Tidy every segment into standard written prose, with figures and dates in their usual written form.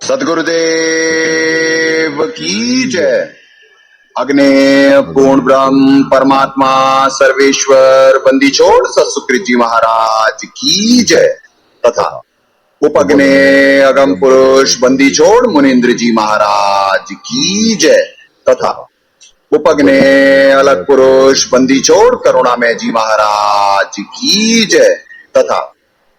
सदगुरुदेव की जय। अग्ने पूर्ण ब्रह्म परमात्मा सर्वेश्वर बंदी छोड़ सतसुकृत जी महाराज की जय तथा उपग्ने अगम पुरुष बंदी छोड़ मुनीन्द्र जी महाराज की जय तथा उपग्ने अलग पुरुष बंदी छोड़ करुणामय जी महाराज की जय तथा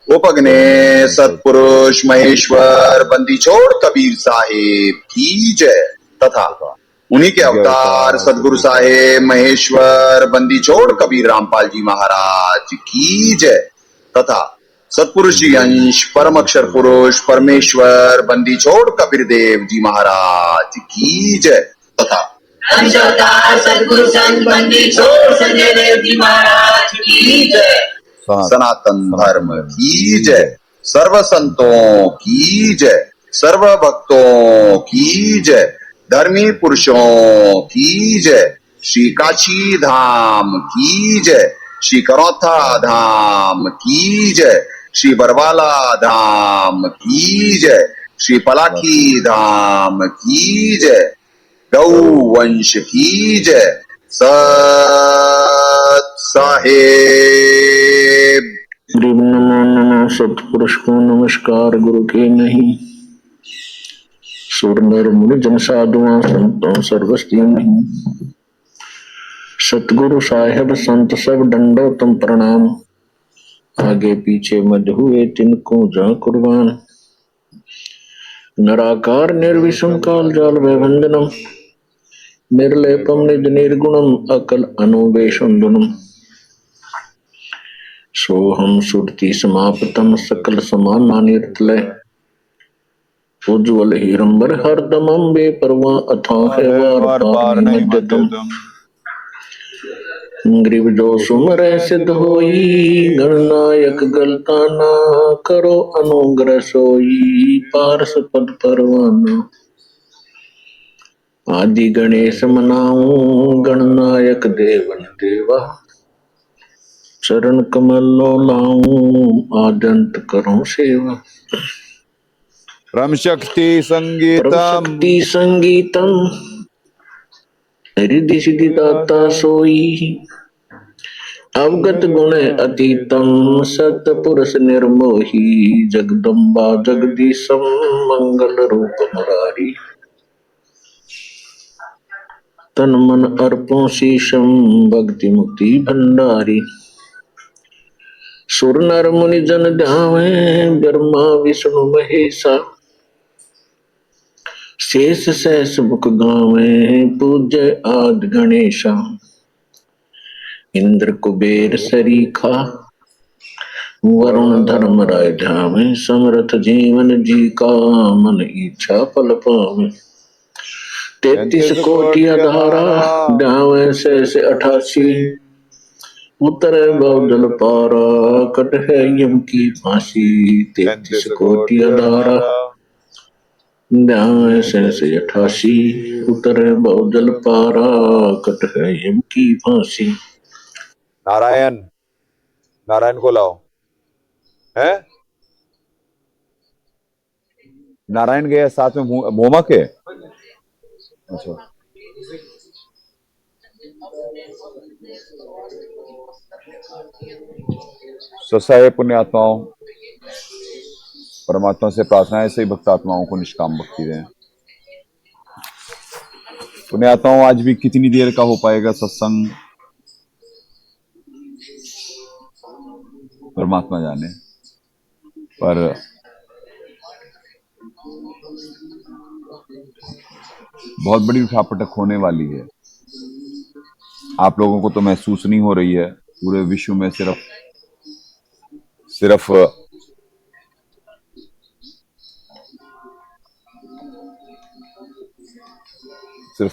उपग्ने सतपुरुष महेश्वर बंदी छोड़ कबीर साहेब की जय तथा उन्हीं के अवतार सदगुरु साहेब महेश्वर बंदी छोड़ कबीर रामपाल जी महाराज की जय तथा सतपुरुषी अंश परम अक्षर पुरुष परमेश्वर बंदी छोड़ कबीर देव जी महाराज की जय तथा अंश अवतार सदगुरु संत बंदी छोड़ संजय देव जी महाराज की जय। सनातन धर्म की जय। सर्व संतों की जय। सर्व भक्तों की जय। धर्मी पुरुषों की जय। श्री काशी धाम की जय। श्री करौथा धाम की जय। श्री बरवाला धाम की जय। श्री पलाखी धाम की जय। गौ वंश की जय। सत साहेब। नमो नमो सतपुरुष को नमस्कार गुरु के नहीं। सुर नर मुनि जन साधुआ संतों सर्वस्ती नहीं। सतगुरु साहेब संत सब डंडो तुम प्रणाम। आगे पीछे मध हुए तिनको जा कुर्बान। नराकार निर्विषम काल जाल वैवंदनम। निर्लेपम निज निर्गुणम अकल अनुवेशुंदनम। सोहम सुरति समापतम सकल समाना निर्तलय। उज्ज्वल हीरंबर हरदमं बेपरवा अथाह वार पार निमज्जतम। ग्रीव जो सुमर सिद्ध होई गणनायक गलता ना करो अनुग्रह सोई पारस पद परवाना। आदि गणेश मनाऊं गणनायक देवन देवा। चरण कमल लो लाऊं आदंत करूं सेवा। परम शक्ति संगीतम हृदय सिद्धि दाता सोई। अवगत गुण अतीतम सतपुरुष निर्मोही। जगदम्बा जगदीशम मंगल रूप मुरारी। तन मन अर्पों शीशम भक्ति मुक्ति भंडारी। सुर नर मुनि जन ध्यावे ब्रह्मा विष्णु महेशा। शेष सहस मुख गावे पूज्य आदि गणेशा। इंद्र कुबेर सरीखा वरुण धर्म राय ध्यावे। समर्थ जीवन जी का मन इच्छा फल पावे। 33 कोटि अधारा ध्यावे शेष 88। उतरे बहुजल पारा कट है यम की फांसी। 33 कोटि अधारा ध्यावे शेष 88। उतरे बहुजल पारा कट है यम की फांसी। नारायण नारायण को लाओ है। नारायण गए साथ में मोमक है। अच्छा स्वसाय पुण्य आत्माओं परमात्मा से प्रार्थना है सही भक्त आत्माओं को निष्काम भक्ति दें। पुण्य आत्माओं आज भी कितनी देर का हो पाएगा सत्संग परमात्मा जाने। पर बहुत बड़ी उठापटक होने वाली है। आप लोगों को तो महसूस नहीं हो रही है। पूरे विश्व में सिर्फ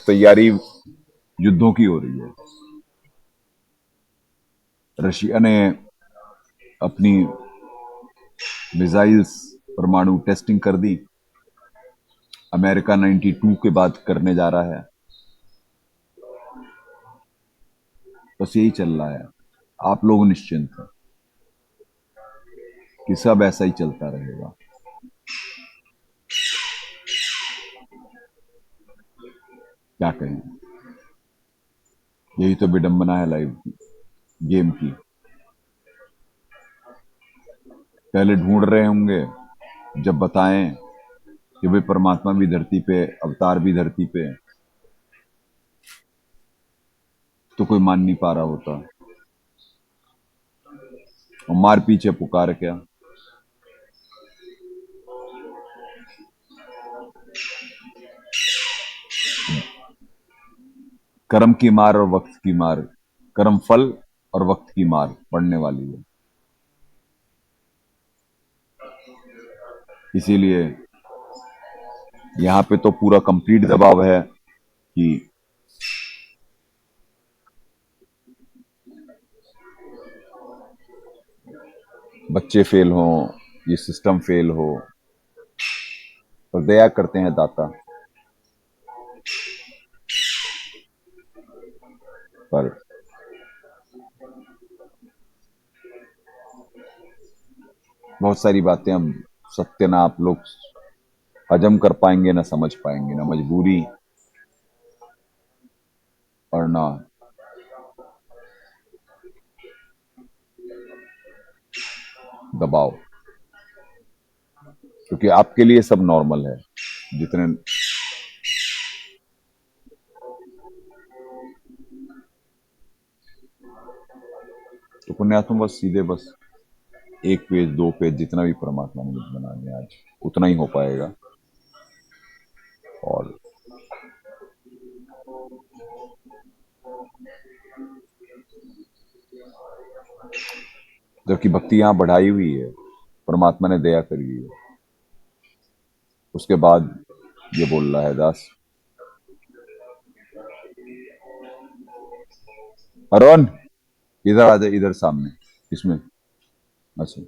तैयारी युद्धों की हो रही है। रशिया ने अपनी मिसाइल्स परमाणु टेस्टिंग कर दी। अमेरिका 92 के बाद करने जा रहा है। बस यही चल रहा है। आप लोग निश्चिंत हैं कि सब ऐसा ही चलता रहेगा। क्या कहें, यही तो विडंबना है लाइफ की, गेम की। पहले ढूंढ रहे होंगे, जब बताएं कि भाई परमात्मा भी धरती पे, अवतार भी धरती पे, तो कोई मान नहीं पा रहा होता। और मार पीछे पुकार क्या। कर्म की मार और वक्त की मार, कर्म फल और वक्त की मार पड़ने वाली है। इसीलिए यहां पे तो पूरा कंप्लीट दबाव है कि बच्चे फेल हों, ये सिस्टम फेल हो, और दया करते हैं दाता। पर बहुत सारी बातें अब सत्य ना आप लोग हजम कर पाएंगे, ना समझ पाएंगे, ना मजबूरी और ना दबाव, क्योंकि आपके लिए सब नॉर्मल है। जितने तो पुण्यात्मा बस सीधे बस 1 पेज 2 पेज जितना भी परमात्मा ने बना दिया आज, उतना ही हो पाएगा। और जबकि भक्ति यहाँ बढ़ाई हुई है, परमात्मा ने दया करी हुई है, उसके बाद ये बोल रहा है दास। अरुण, इधर आ जाए, इधर सामने, इसमें। अच्छा,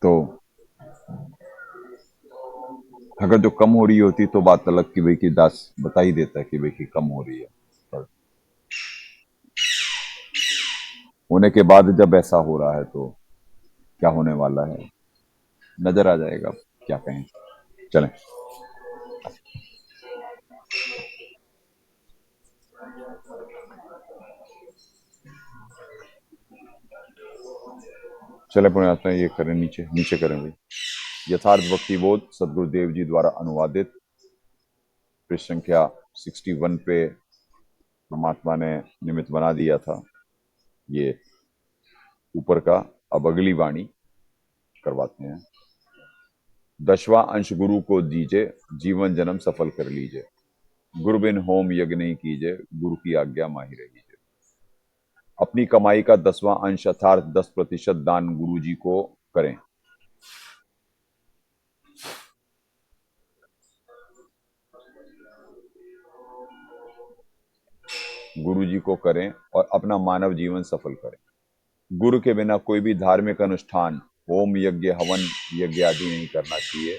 तो अगर जो कम हो रही होती तो बात अलग कि भाई कि दास बता ही देता है कि भाई कि कम हो रही है, पर होने के बाद जब ऐसा हो रहा है तो क्या होने वाला है नजर आ जाएगा। क्या कहें, चलें। चले पुण्यात्मा, ये करें, नीचे नीचे करें भाई। यथार्थ भक्ति बोध सदगुरुदेव जी द्वारा अनुवादित, पृष्ठ संख्या 61 पे परमात्मा ने निमित्त बना दिया था ये ऊपर का। अब अगली वाणी करवाते हैं। 10वां अंश गुरु को दीजिए, जीवन जन्म सफल कर लीजिए। गुरु बिन होम यज्ञ नहीं कीजिए, गुरु की आज्ञा माही रहीजिए। अपनी कमाई का 10वां अंश अर्थात 10% दान गुरु जी को करें। गुरु जी को करें और अपना मानव जीवन सफल करें। गुरु के बिना कोई भी धार्मिक अनुष्ठान, होम यज्ञ हवन यज्ञ आदि नहीं करना चाहिए।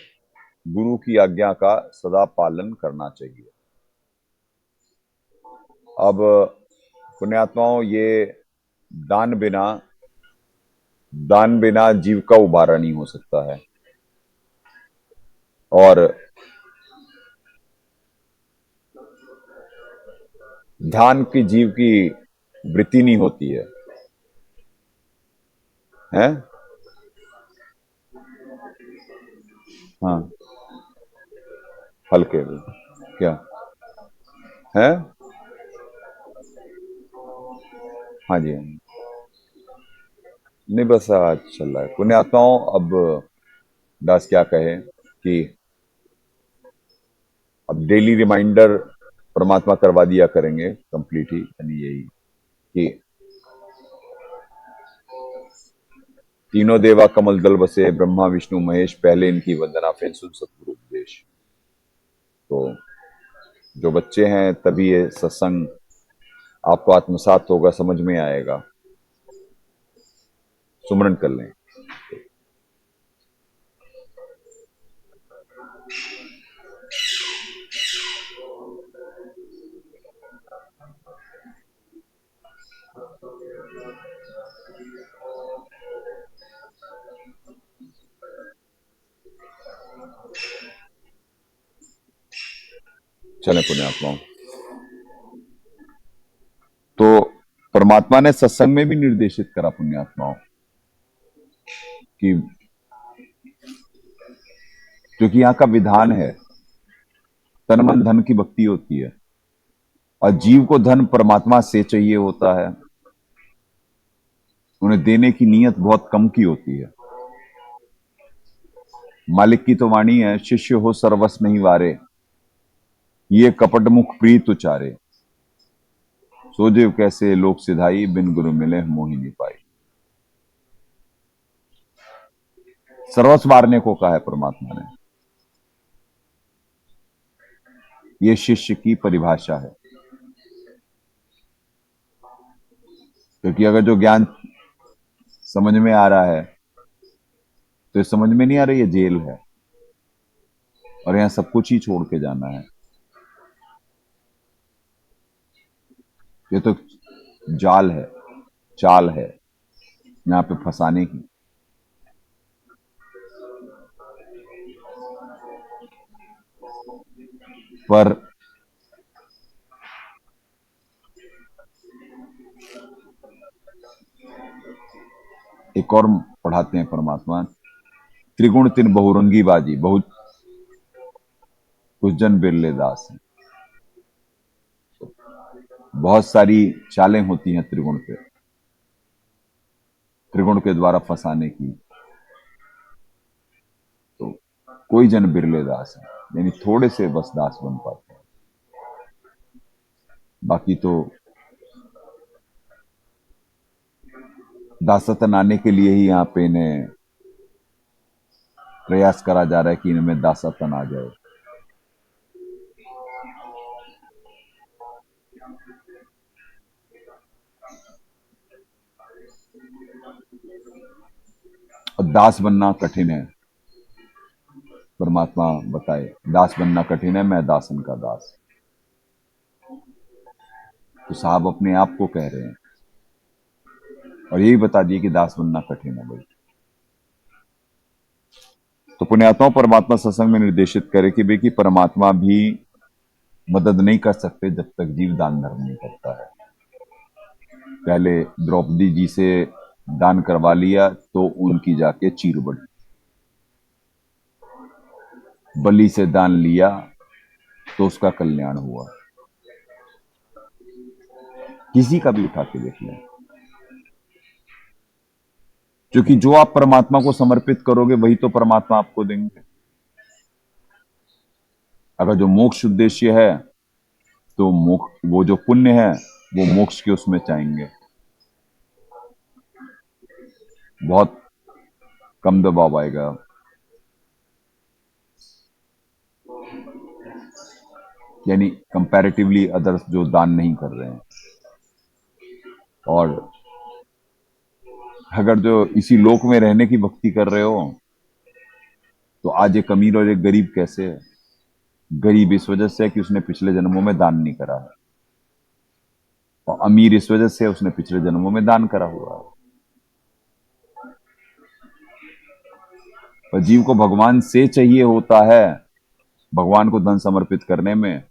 गुरु की आज्ञा का सदा पालन करना चाहिए। अब पुण्यात्माओं, ये दान बिना दान बिना जीव का उबारा नहीं हो सकता है, और ध्यान की जीव की वृत्ति नहीं होती है, हैं? हाँ, हल्के में क्या है? हाँ जी, हाँ जी। नहीं, बस आज चल रहा है पुण्यात्माओं। अब दास क्या कहे कि अब डेली रिमाइंडर परमात्मा करवा दिया करेंगे कंप्लीट ही, यानी यही कि तीनों देवा कमल दल बसे, ब्रह्मा विष्णु महेश, पहले इनकी वंदना फिर सुन सतगुरु उपदेश। तो जो बच्चे हैं तभी ये सत्संग आपको आत्मसात होगा, समझ में आएगा। सुमरन कर लें। चले पुण्यात्माओं। तो परमात्मा ने सत्संग में भी निर्देशित करा पुण्यात्माओं कि क्योंकि यहाँ का विधान है तन मन धन की भक्ति होती है और जीव को धन परमात्मा से चाहिए होता है, उन्हें देने की नीयत बहुत कम की होती है। मालिक की तो वाणी है, शिष्य हो सर्वस नहीं वारे, ये कपट मुख प्रीत उचारे, सोजेव कैसे लोक सिधाई, बिन गुरु मिले मोहि नहीं पाई। सर्वस वारने को कहा है परमात्मा ने, ये शिष्य की परिभाषा है। क्योंकि अगर जो ज्ञान समझ में आ रहा है तो ये समझ में नहीं आ रही, ये जेल है और यहां सब कुछ ही छोड़ के जाना है। ये तो जाल है, चाल है यहां पे फंसाने की। पर एक और पढ़ाते हैं परमात्मा, त्रिगुण तिन बहुरंगी बाजी, बहुत कुछ जन बिरले दास हैं। बहुत सारी चालें होती हैं त्रिगुण पे, त्रिगुण के द्वारा फंसाने की। तो कोई जन बिरले दास है, यानी थोड़े से बस दास बन पाते हैं, बाकी तो दासतन आने के लिए ही यहाँ पे इन्हें प्रयास करा जा रहा है कि इनमें दासतन आ जाए। और दास बनना कठिन है, परमात्मा बताए दास बनना कठिन है, मैं दासन का दास। तो साहब अपने आप को कह रहे हैं और यही बता दिए कि दास बनना कठिन है भाई। तो पुण्यात्माओं, परमात्मा सत्संग में निर्देशित करे कि भाई कि परमात्मा भी मदद नहीं कर सकते जब तक जीव दान धर्म नहीं करता है। पहले द्रौपदी जी से दान करवा लिया तो उनकी जाके चीर बढ़ी, बलि से दान लिया तो उसका कल्याण हुआ। किसी का भी उठा के देख लें, क्योंकि जो आप परमात्मा को समर्पित करोगे वही तो परमात्मा आपको देंगे। अगर जो मोक्ष उद्देश्य है तो वो जो पुण्य है वो मोक्ष के उसमें चाहेंगे, बहुत कम दबाव आएगा। यानी कंपैरेटिवली अदर्स जो दान नहीं कर रहे हैं। और अगर जो इसी लोक में रहने की भक्ति कर रहे हो तो आज एक अमीर और एक गरीब कैसे है? गरीब इस वजह से है कि उसने पिछले जन्मों में दान नहीं करा है, और अमीर इस वजह से उसने पिछले जन्मों में दान करा हुआ है। पर जीव को भगवान से चाहिए होता है, भगवान को धन समर्पित करने में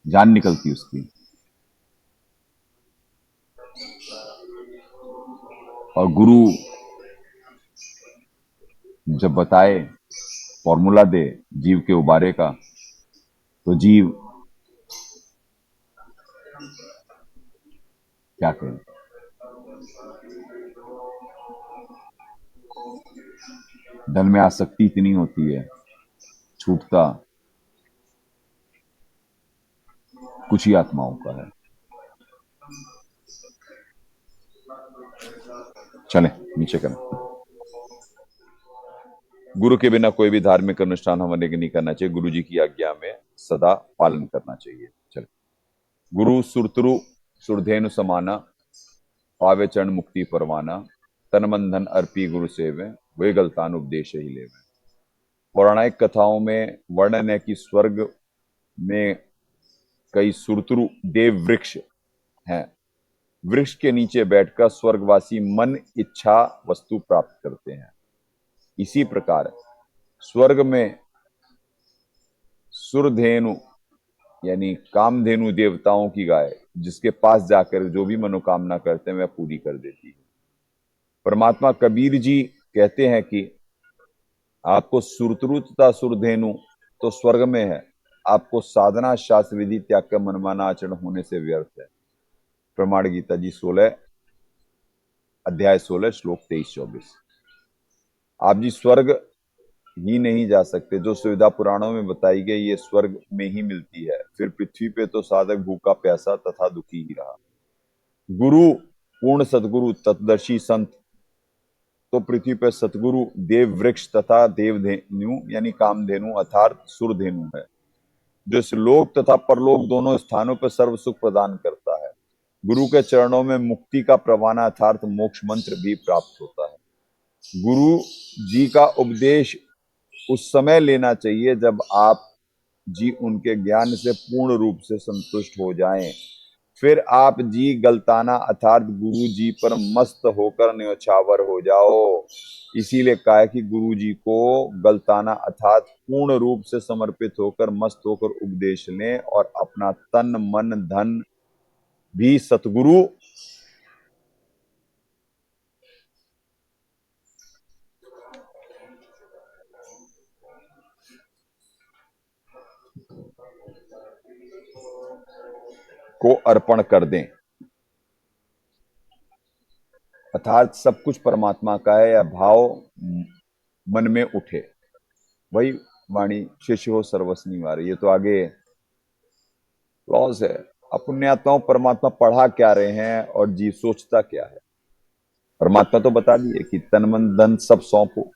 जान निकलती उसकी। और गुरु जब बताए, फॉर्मूला दे जीव के उबारे का, तो जीव क्या कहे। धन में आसक्ति इतनी होती है, छूटता कुछ ही आत्माओं का है। चले नीचे करें। गुरु के बिना कोई भी धार्मिक अनुष्ठान हमें नहीं करना चाहिए, गुरु जी की आज्ञा में सदा पालन करना चाहिए। चले। गुरु सुरतरु सुरधेनु समाना, पावे चरण मुक्ति परवाना, तन मन धन अर्पी गुरु सेवे, वे गलतान उपदेश ही लेवे। पौराणिक कथाओं में वर्णन है कि स्वर्ग में कई सुरतरु देव वृक्ष हैं। वृक्ष के नीचे बैठकर स्वर्गवासी मन इच्छा वस्तु प्राप्त करते हैं। इसी प्रकार स्वर्ग में सुरधेनु यानी कामधेनु देवताओं की गाय, जिसके पास जाकर जो भी मनोकामना करते हैं वह पूरी कर देती है। परमात्मा कबीर जी कहते हैं कि आपको सुरतरु तथा सुरधेनु तो स्वर्ग में है, आपको साधना शास्त्र विधि त्याग का मनमाना आचरण होने से व्यर्थ है। प्रमाण गीता जी 16 अध्याय 16 श्लोक 23-24। आप जी स्वर्ग ही नहीं जा सकते, जो सुविधा पुराणों में बताई गई ये स्वर्ग में ही मिलती है। फिर पृथ्वी पे तो साधक भूखा प्यासा तथा दुखी ही रहा। गुरु पूर्ण सतगुरु तत्दर्शी संत तो पृथ्वी पर सतगुरु देव वृक्ष तथा देवधेनु यानी कामधेनु अर्थात सुरधेनु है, जो इस लोक तथा परलोक दोनों स्थानों पर सर्व सुख प्रदान करता है। गुरु के चरणों में मुक्ति का प्रवान अर्थात मोक्ष मंत्र भी प्राप्त होता है। गुरु जी का उपदेश उस समय लेना चाहिए जब आप जी उनके ज्ञान से पूर्ण रूप से संतुष्ट हो जाएं। फिर आप जी गलताना अर्थात गुरु जी पर मस्त होकर न्योछावर हो जाओ। इसीलिए कहा है कि गुरु जी को गलताना अर्थात पूर्ण रूप से समर्पित होकर मस्त होकर उपदेश लें और अपना तन मन धन भी सतगुरु को अर्पण कर दें। अर्थात सब कुछ परमात्मा का है, या भाव मन में उठे वही वाणी शिष्य हो सर्वस्व निवारे। ये तो आगे क्लॉज है। अपुण्यात्माओं परमात्मा पढ़ा क्या रहे हैं और जीव सोचता क्या है। परमात्मा तो बता दिए कि तन मन धन सब सौंपो,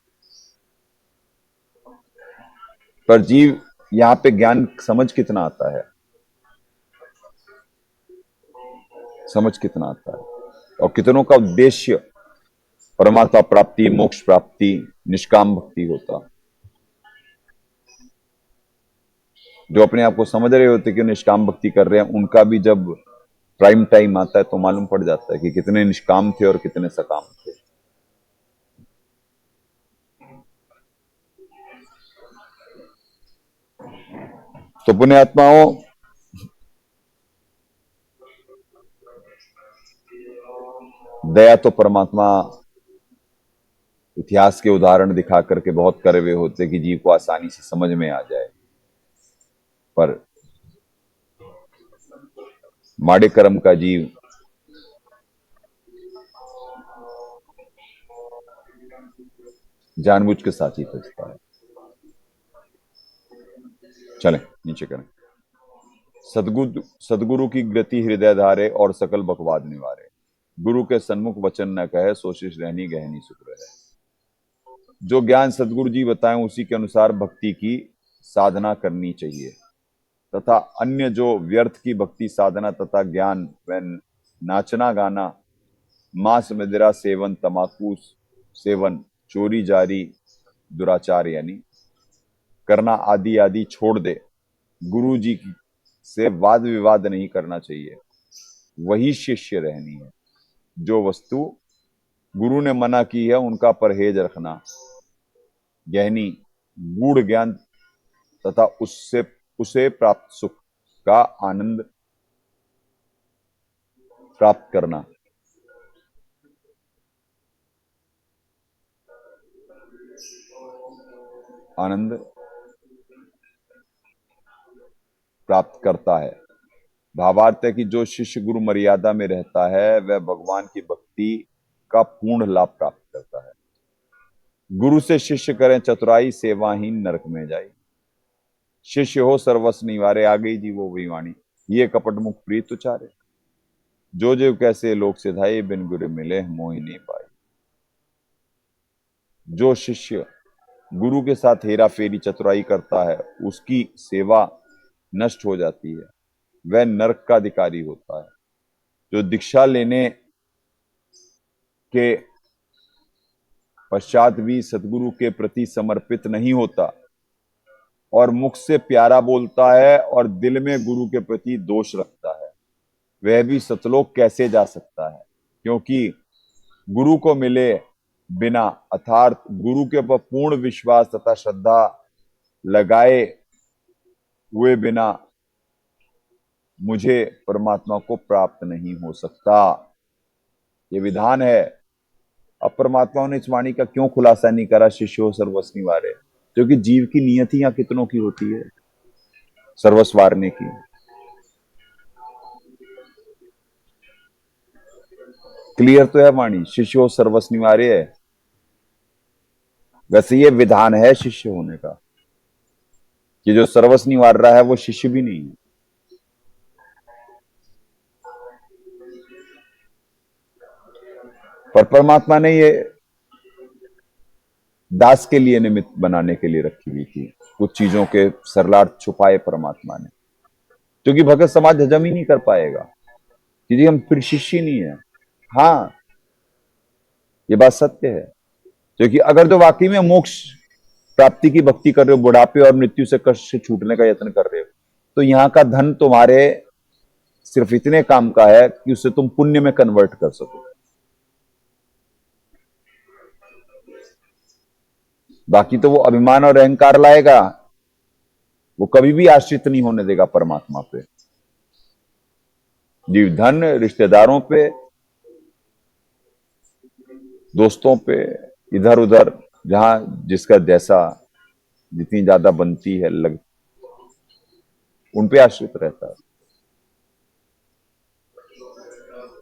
पर जीव यहाँ पे ज्ञान समझ कितना आता है, समझ कितना आता है, और कितनों का उद्देश्य परमात्मा प्राप्ति मोक्ष प्राप्ति निष्काम भक्ति होता। जो अपने आप को समझ रहे होते कि निष्काम भक्ति कर रहे हैं, उनका भी जब प्राइम टाइम आता है तो मालूम पड़ जाता है कि कितने निष्काम थे और कितने सकाम थे। तो पुण्यात्माओं, दया तो परमात्मा इतिहास के उदाहरण दिखा करके बहुत करे हुए होते कि जीव को आसानी से समझ में आ जाए, पर माड़े कर्म का जीव जानबूझ के साथ ही फंसता है। चलें नीचे करें। सदगुरु की गति हृदय धारे और सकल बकवाद निवारे। गुरु के सन्मुख वचन न कहे, सोशिश रहनी गहनी सुख रहे। जो ज्ञान सदगुरु जी बताएं उसी के अनुसार भक्ति की साधना करनी चाहिए, तथा अन्य जो व्यर्थ की भक्ति साधना तथा ज्ञान व नाचना गाना मांस मदिरा सेवन तमाकू सेवन चोरी जारी दुराचार यानी करना आदि आदि छोड़ दे। गुरु जी से वाद विवाद नहीं करना चाहिए, वही शिष्य रहनी है। जो वस्तु गुरु ने मना की है उनका परहेज रखना, गहनी गूढ़ ज्ञान तथा उसे प्राप्त सुख का आनंद प्राप्त करना। आनंद प्राप्त करता है। भावार्थ है कि जो शिष्य गुरु मर्यादा में रहता है वह भगवान की भक्ति का पूर्ण लाभ प्राप्त करता है। गुरु से शिष्य करें चतुराई, सेवाहीन नरक में जाए। शिष्य हो सर्वस्व निवारे, आ गई जी वो वही वाणी। ये कपट मुख प्रीत उचारे, जो जो कैसे लोग सिधाए, बिन गुरु मिले मोहि नहीं पाए। जो शिष्य गुरु के साथ हेरा फेरी चतुराई करता है उसकी सेवा नष्ट हो जाती है, वह नरक का अधिकारी होता है। जो दीक्षा लेने के पश्चात भी सदगुरु के प्रति समर्पित नहीं होता और मुख से प्यारा बोलता है और दिल में गुरु के प्रति दोष रखता है, वह भी सतलोक कैसे जा सकता है। क्योंकि गुरु को मिले बिना अर्थात गुरु के ऊपर पूर्ण विश्वास तथा श्रद्धा लगाए हुए बिना मुझे परमात्मा को प्राप्त नहीं हो सकता। ये विधान है। अब परमात्मा ने इस वाणी का क्यों खुलासा नहीं करा, शिष्यो सर्वस्व निवारे? क्योंकि जीव की नियति यहाँ कितनों की होती है, सर्वस्व वारने की। क्लियर तो है वाणी, शिष्यो सर्वस्व निवारे है। वैसे ये विधान है शिष्य होने का, कि जो सर्वस्व निवार रहा है वो शिष्य भी नहीं है। पर परमात्मा ने ये दास के लिए निमित्त बनाने के लिए रखी हुई थी। कुछ चीजों के सरलार्थ छुपाए परमात्मा ने, क्योंकि भगत समाज हजम ही नहीं कर पाएगा कि जी हम फिर शिष्य ही नहीं है। हाँ, ये बात सत्य है। क्योंकि अगर तो वाकई में मोक्ष प्राप्ति की भक्ति कर रहे हो, बुढ़ापे और मृत्यु से कष्ट से छूटने का यत्न कर रहे हो, तो यहाँ का धन तुम्हारे सिर्फ इतने काम का है कि उसे तुम पुण्य में कन्वर्ट कर सको। बाकी तो वो अभिमान और अहंकार लाएगा, वो कभी भी आश्रित नहीं होने देगा परमात्मा पे, जीव धन, रिश्तेदारों पे, दोस्तों पे, इधर उधर जहां जिसका जैसा जितनी ज्यादा बनती है लग, उन पे आश्रित रहता है।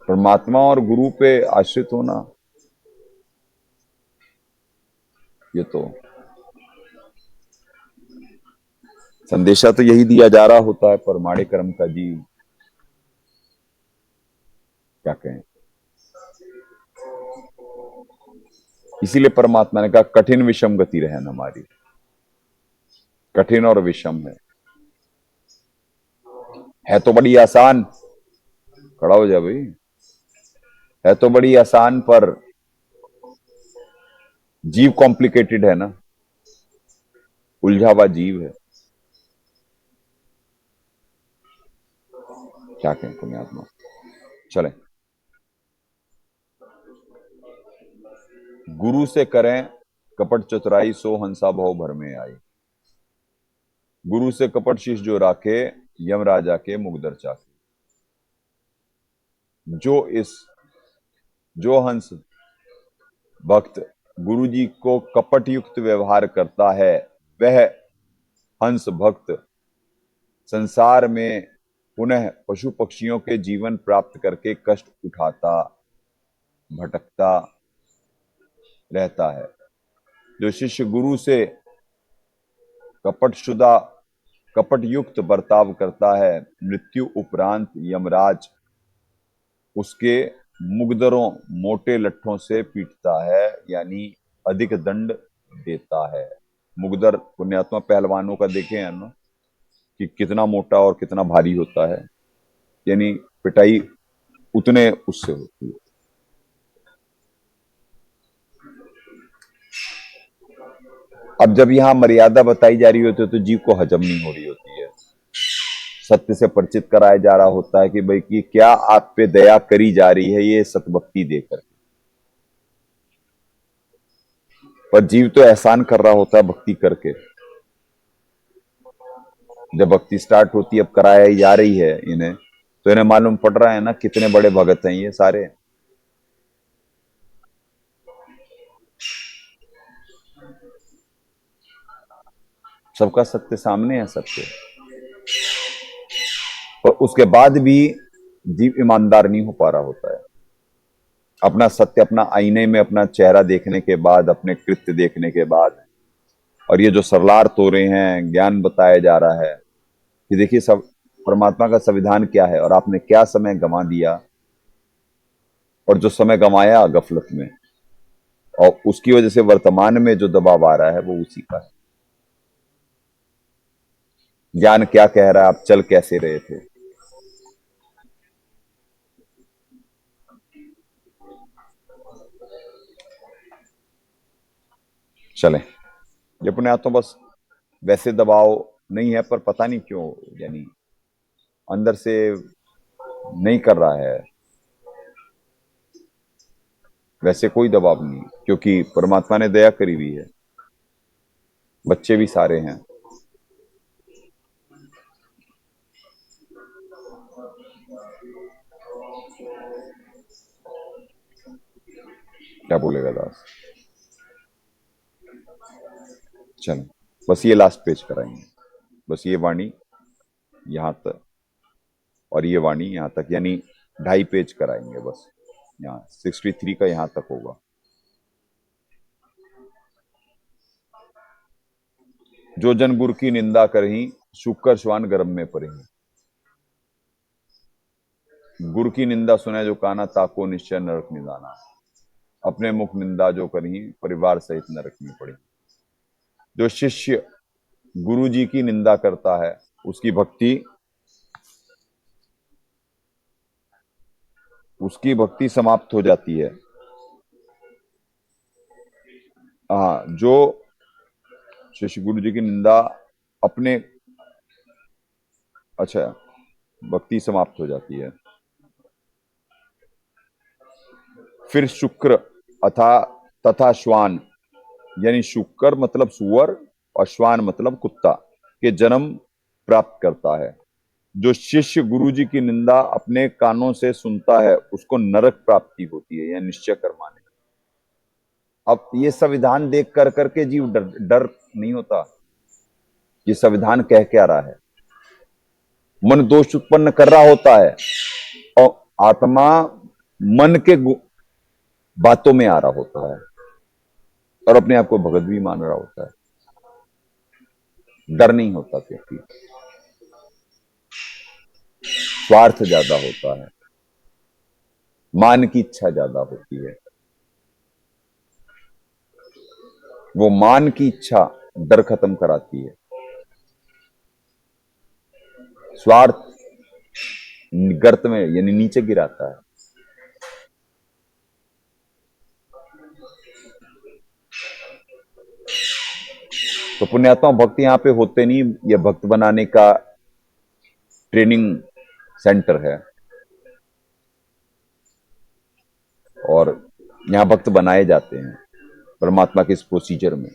परमात्मा और गुरु पे आश्रित होना, ये तो संदेशा तो यही दिया जा रहा होता है। पर माड़े कर्म का जीव क्या कहें। इसीलिए परमात्मा ने कहा कठिन विषम गति रहन हमारी। कठिन और विषम है तो बड़ी आसान। खड़ा हो जा भाई। है तो बड़ी आसान, पर जीव कॉम्प्लिकेटेड है ना, उलझा हुआ जीव है। क्या कहें पुण्यात्मा। चलें, गुरु से करें कपट चतुराई, सो हंसा भव भर में आई। गुरु से कपट शिष्य जो राखे, यम राजा के मुगदर चाके। जो हंस भक्त गुरु जी को कपट युक्त व्यवहार करता है, वह हंस भक्त संसार में पुनः पशु पक्षियों के जीवन प्राप्त करके कष्ट उठाता भटकता रहता है। जो शिष्य गुरु से कपटशुदा कपट युक्त बर्ताव करता है, मृत्यु उपरांत यमराज उसके मुगदरों मोटे लट्ठों से पीटता है, यानी अधिक दंड देता है। मुगदर पुण्यात्मा पहलवानों का देखे हैं ना, कि कितना मोटा और कितना भारी होता है, यानी पिटाई उतने उससे होती है। अब जब यहां मर्यादा बताई जा रही होती है तो जीव को हजम नहीं हो रही होती है। सत्य से परिचित कराया जा रहा होता है कि भाई कि क्या आप पे दया करी जा रही है ये सतभक्ति देकर। पर जीव तो एहसान कर रहा होता है भक्ति करके। जब भक्ति स्टार्ट होती है, अब कराया जा रही है इन्हें, तो इन्हें मालूम पड़ रहा है ना कितने बड़े भगत हैं ये सारे। सबका सत्य सामने है सबके, और उसके बाद भी जीव ईमानदार नहीं हो पा रहा होता है। अपना सत्य अपना आईने में अपना चेहरा देखने के बाद, अपने कृत्य देखने के बाद, और ये जो सरलार्थ हो रहे हैं, ज्ञान बताया जा रहा है कि देखिए सब परमात्मा का संविधान क्या है और आपने क्या समय गंवा दिया, और जो समय गंवाया गफलत में, और उसकी वजह से वर्तमान में जो दबाव आ रहा है वो उसी का है। ज्ञान क्या कह रहा है, आप चल कैसे रहे थे। चलें, ये पुण्यात्मा बस वैसे दबाव नहीं है, पर पता नहीं क्यों यानी अंदर से नहीं कर रहा है। वैसे कोई दबाव नहीं, क्योंकि परमात्मा ने दया करी हुई है। बच्चे भी सारे हैं, क्या बोलेगा दास? चलो, बस ये लास्ट पेज कराएंगे, बस ये वाणी यहां तक और ये वाणी यहां तक, यानी 2.5 पेज कराएंगे बस। यहाँ 63 का यहां तक होगा। जो जन गुरु की निंदा करही, शुकर श्वान गर्भ में पड़ही। गुरु की निंदा सुने जो काना, ताको निश्चय नरक निदाना। अपने मुख निंदा जो करही, परिवार सहित नरक में पड़ी। जो शिष्य गुरु जी की निंदा करता है, उसकी भक्ति समाप्त हो जाती है। हाँ, जो शिष्य गुरु जी की निंदा अपने, अच्छा, भक्ति समाप्त हो जाती है। फिर शुक्र अथा तथा श्वान, यानी शुक्र मतलब सुअर और श्वान मतलब कुत्ता के जन्म प्राप्त करता है। जो शिष्य गुरु जी की निंदा अपने कानों से सुनता है, उसको नरक प्राप्ति होती है, यह निश्चय कर्माने। अब ये संविधान देख कर करके जीव डर नहीं होता। ये संविधान कह क्या रहा है? मन दोष उत्पन्न कर रहा होता है और आत्मा मन के बातों में आ रहा होता है और अपने आप को भगत भी मान रहा होता है। डर नहीं होता, क्योंकि स्वार्थ ज्यादा होता है, मान की इच्छा ज्यादा होती है। वो मान की इच्छा डर खत्म कराती है। स्वार्थ गर्त में यानी नीचे गिराता है। तो पुण्यात्मा भक्त यहां पे होते नहीं, ये भक्त बनाने का ट्रेनिंग सेंटर है और यहां भक्त बनाए जाते हैं परमात्मा के इस प्रोसीजर में।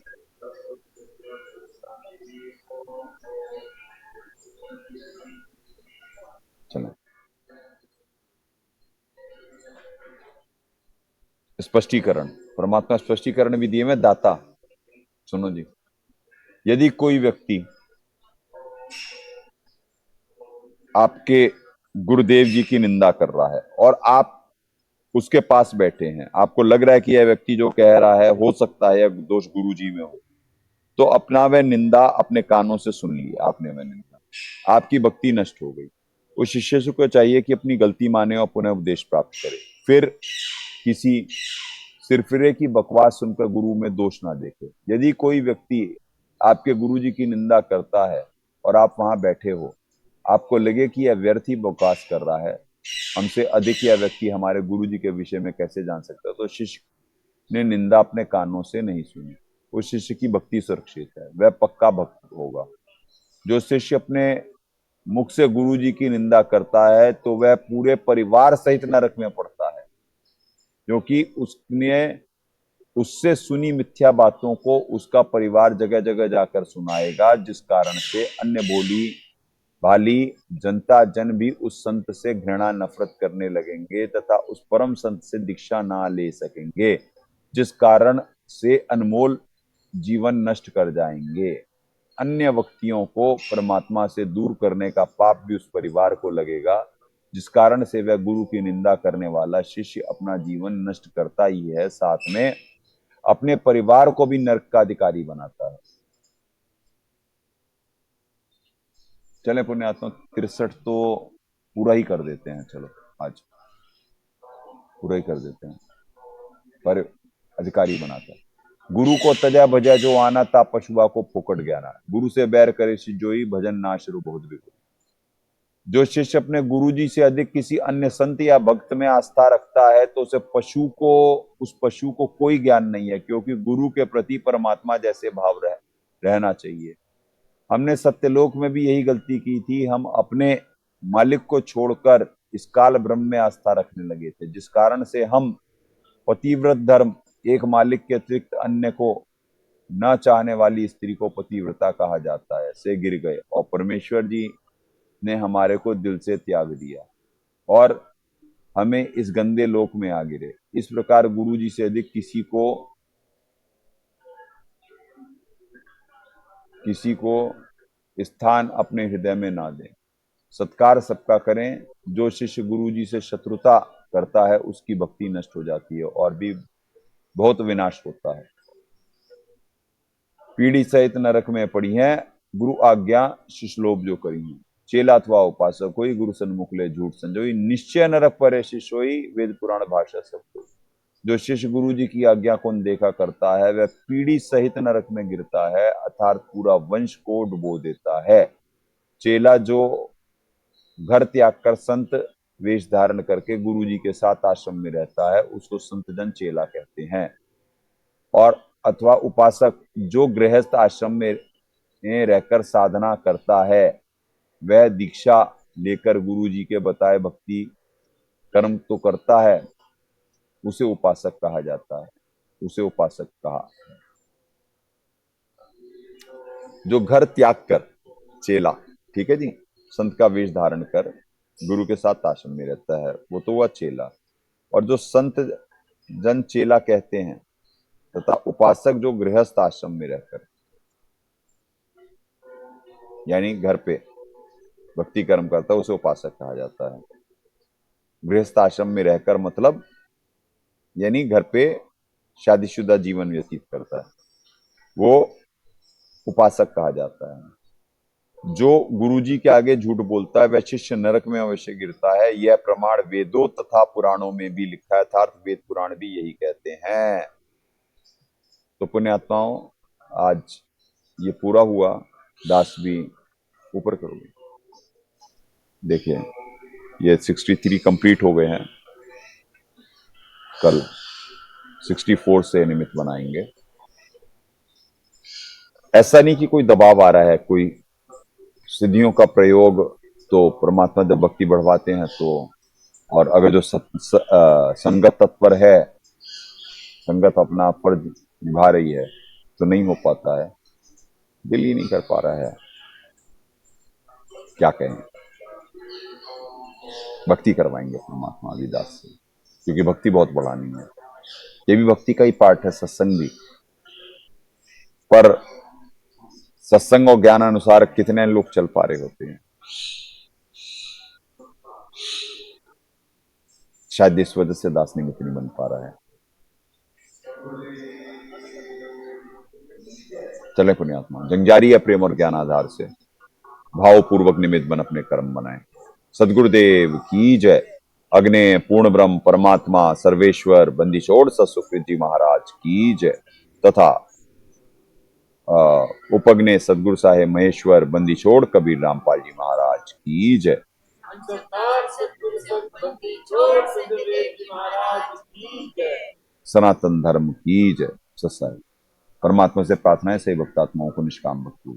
चलो, स्पष्टीकरण, परमात्मा स्पष्टीकरण भी दिए में दाता। सुनो जी, यदि कोई व्यक्ति आपके गुरुदेव जी की निंदा कर रहा है और आप उसके पास बैठे हैं, आपको लग रहा है कि यह व्यक्ति जो कह रहा है हो सकता है दोष गुरु जी में हो, तो अपना वह निंदा अपने कानों से सुन ली आपने, वह निंदा, आपकी भक्ति नष्ट हो गई। उस शिष्य को चाहिए कि अपनी गलती माने और पुनः उपदेश प्राप्त करे। फिर किसी सिरफिरे की बकवास सुनकर गुरु में दोष ना देखे। यदि कोई व्यक्ति आपके गुरु जी की निंदा करता है और आप वहां बैठे हो, आपको लगे कि यह व्यर्थ ही बकवास कर रहा है, हमसे अधिक यह व्यक्ति हमारे गुरु जी के विषय में कैसे जान सकता है, तो शिष्य ने निंदा अपने कानों से नहीं सुनी। उस शिष्य की भक्ति सुरक्षित है, वह पक्का भक्त होगा। जो शिष्य अपने मुख से गुरु जी की निंदा करता है तो वह पूरे परिवार सहित नरक में पड़ता है, क्योंकि उसने उससे सुनी मिथ्या बातों को उसका परिवार जगह जगह जाकर सुनाएगा, जिस कारण से अन्य बोली भाली जनता जन भी उस संत से घृणा नफरत करने लगेंगे तथा उस परम संत से दीक्षा ना ले सकेंगे, जिस कारण से अनमोल जीवन नष्ट कर जाएंगे। अन्य व्यक्तियों को परमात्मा से दूर करने का पाप भी उस परिवार को लगेगा, जिस कारण से वह गुरु की निंदा करने वाला शिष्य अपना जीवन नष्ट करता ही है, साथ में अपने परिवार को भी नरक का अधिकारी बनाता है। चले पुण्यात्मा, 63 तो पूरा ही कर देते हैं। चलो आज पूरा ही कर देते हैं, पर अधिकारी बनाता है। गुरु को तजा भजा जो आना ता पशुआ को फोकट ज्ञाना। गुरु से बैर करे जोई भजन नाशरु बहुत बिगुल। जो शिष्य अपने गुरु जी से अधिक किसी अन्य संत या भक्त में आस्था रखता है तो उस पशु को कोई ज्ञान नहीं है, क्योंकि गुरु के प्रति परमात्मा जैसे भाव रहना चाहिए। हमने सत्यलोक में भी यही गलती की थी, हम अपने मालिक को छोड़कर इस काल ब्रह्म में आस्था रखने लगे थे, जिस कारण से हम पतिव्रत धर्म, एक मालिक के अतिरिक्त अन्य को न चाहने वाली स्त्री को पतिव्रता कहा जाता है, से गिर गए और परमेश्वर जी ने हमारे को दिल से त्याग दिया। और हमें इस गंदे लोक में आ गिरे। इस प्रकार गुरु जी से अधिक किसी को स्थान अपने हृदय में ना दें। सत्कार सबका करें। जो शिष्य गुरु जी से शत्रुता करता है उसकी भक्ति नष्ट हो जाती है और भी बहुत विनाश होता है। पीढ़ी सहित नरक में पड़ी है, गुरु आज्ञा शिशलोभ जो करी है। चेला अथवा उपासक कोई गुरु सन्मुख ले झूठ संजोई, निश्चय नरक परे शिष्य होई, वेद पुराण भाषा सब कोई। जो शिष्य गुरु जी की आज्ञा को देखा करता है वह पीढ़ी सहित नरक में गिरता है, अर्थात पूरा वंश को डुबो देता है। चेला जो घर त्याग कर संत वेश धारण करके गुरु जी के साथ आश्रम में रहता है उसको संतजन चेला कहते हैं। और अथवा उपासक जो गृहस्थ आश्रम में रहकर साधना करता है वह दीक्षा लेकर गुरु जी के बताए भक्ति कर्म तो करता है, उसे उपासक कहा जाता है। उसे उपासक कहा। जो घर त्याग कर चेला, ठीक है जी, संत का वेश धारण कर गुरु के साथ आश्रम में रहता है वो तो हुआ चेला। और जो संत जन चेला कहते हैं तथा उपासक जो गृहस्थ आश्रम में रहकर यानी घर पे भक्ति कर्म करता है उसे उपासक कहा जाता है। गृहस्थ आश्रम में रहकर मतलब यानी घर पे शादीशुदा जीवन व्यतीत करता है वो उपासक कहा जाता है। जो गुरुजी के आगे झूठ बोलता है वह शिष्य नरक में अवश्य गिरता है। यह प्रमाण वेदों तथा पुराणों में भी लिखा है, अर्थात वेद पुराण भी यही कहते हैं। तो पुण्यात्माओं आज ये पूरा हुआ। दास भी ऊपर करोगे, देखिए ये 63 कंप्लीट हो गए हैं। कल 64 से निमित्त बनाएंगे। ऐसा नहीं कि कोई दबाव आ रहा है, कोई सिद्धियों का प्रयोग तो परमात्मा जब भक्ति बढ़वाते हैं तो, और अगर जो संगत तत्पर है, संगत अपना फर्ज निभा रही है तो नहीं हो पाता है, दिल ही नहीं कर पा रहा है। क्या कहें, भक्ति करवाएंगे परमात्मा आदिदास से, क्योंकि भक्ति बहुत बढ़ानी है। ये भी भक्ति का ही पार्ट है, सत्संग भी। पर सत्संग और ज्ञान अनुसार कितने लोग चल पा रहे होते हैं, शायद इस वजह से दास निमित्त नहीं बन पा रहा है। चले पुण्यात्मा, जंजारी है प्रेम और ज्ञान आधार से भावपूर्वक निमित्त बन अपने कर्म बनाए। सदगुरुदेव की जय। अग्ने पूर्ण ब्रह्म परमात्मा सर्वेश्वर बंदीछोड़ सतसुकृत जी महाराज की जय तथा उपग्ने सदगुरु साहेब महेश्वर बंदीछोड़ कबीर रामपाल जी महाराज की जय। सनातन धर्म की जय। सत्संग परमात्मा से प्रार्थना है सही भक्तात्माओं को निष्काम भक्ति।